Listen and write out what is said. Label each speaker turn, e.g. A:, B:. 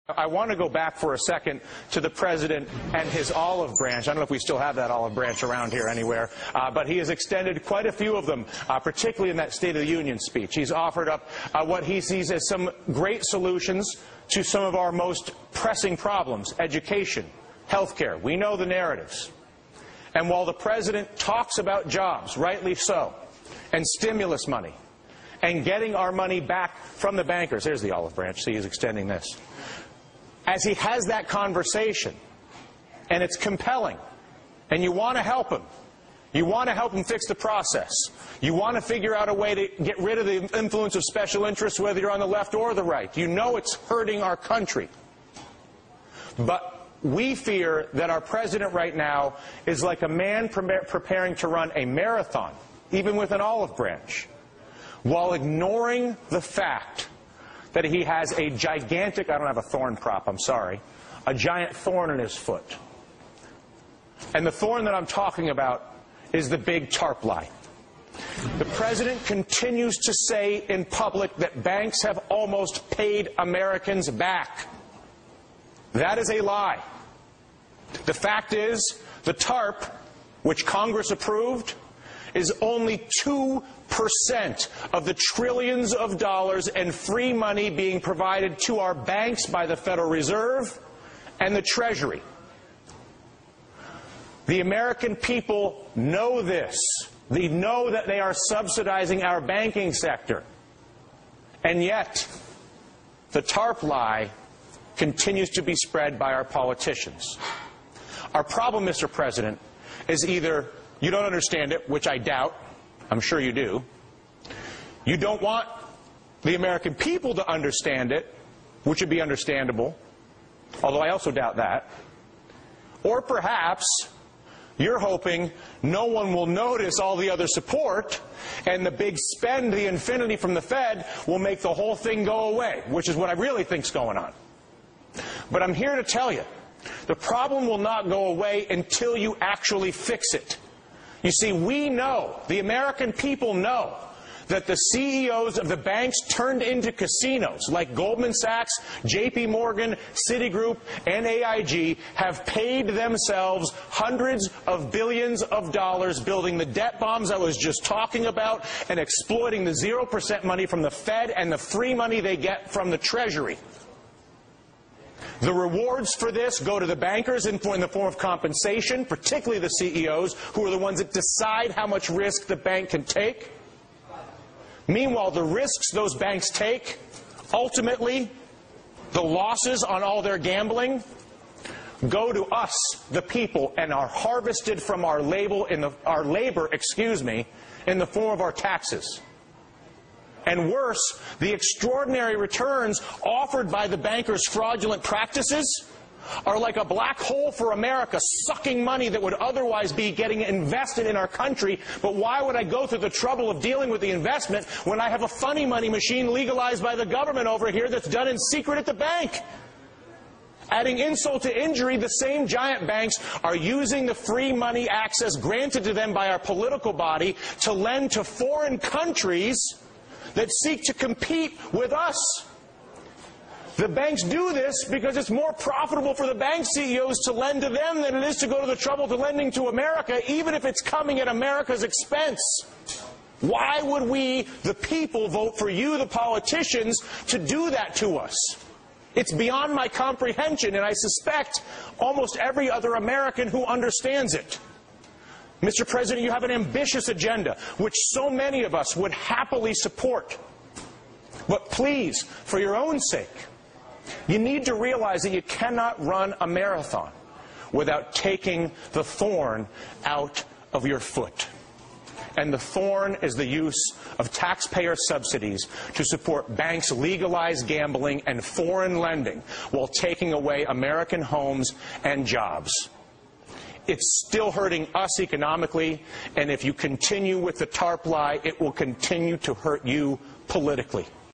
A: I want to go back for a second to the president and his olive branch. I don't know if we still have that olive branch around here anywhere, but he has extended quite a few of them, particularly in that State of the Union speech. He's offered up what he sees as some great solutions to some of our most pressing problems: education, health care. We know the narratives. And while the president talks about jobs, rightly so, and stimulus money, and getting our money back from the bankers — there's the olive branch, see, he's extending this — as he has that conversation, and it's compelling, and you want to help him. You want to help him fix the process. You want to figure out a way to get rid of the influence of special interests, whether you're on the left or the right. You know it's hurting our country. But we fear that our president right now is like a man preparing to run a marathon, even with an olive branch, while ignoring the fact that he has a gigantic — I don't have a thorn prop, I'm sorry — a giant thorn in his foot. And the thorn that I'm talking about is the big TARP lie. The president continues to say in public that banks have almost paid Americans back. That is a lie. The fact is, the TARP, which Congress approved, is only 2% of the trillions of dollars and free money being provided to our banks by the Federal Reserve and the Treasury. The American people know this. They know that they are subsidizing our banking sector. And yet, the TARP lie continues to be spread by our politicians. Our problem, Mr. President, is either you don't understand it, which I doubt. I'm sure you do. You don't want the American people to understand it, which would be understandable, although I also doubt that. Or perhaps you're hoping no one will notice all the other support, and the big spend, the infinity from the Fed, will make the whole thing go away, which is what I really think's going on. But I'm here to tell you, the problem will not go away until you actually fix it. You see, we know, the American people know, that the CEOs of the banks turned into casinos like Goldman Sachs, JP Morgan, Citigroup, and AIG have paid themselves hundreds of billions of dollars building the debt bombs I was just talking about and exploiting the 0% money from the Fed and the free money they get from the Treasury. The rewards for this go to the bankers in the form of compensation, particularly the CEOs, who are the ones that decide how much risk the bank can take. Meanwhile, the risks those banks take, ultimately, the losses on all their gambling, go to us, the people, and are harvested from our labor in the form of our taxes. And worse, the extraordinary returns offered by the bankers' fraudulent practices are like a black hole for America, sucking money that would otherwise be getting invested in our country. But why would I go through the trouble of dealing with the investment when I have a funny money machine legalized by the government over here that's done in secret at the bank? Adding insult to injury, the same giant banks are using the free money access granted to them by our political body to lend to foreign countries that seek to compete with us. The banks do this because it's more profitable for the bank CEOs to lend to them than it is to go to the trouble to lending to America, even if it's coming at America's expense. Why would we, the people, vote for you, the politicians, to do that to us? It's beyond my comprehension, and I suspect almost every other American who understands it. Mr. President, you have an ambitious agenda, which so many of us would happily support. But please, for your own sake, you need to realize that you cannot run a marathon without taking the thorn out of your foot. And the thorn is the use of taxpayer subsidies to support banks' legalized gambling and foreign lending while taking away American homes and jobs. It's still hurting us economically, and if you continue with the TARP lie, it will continue to hurt you politically.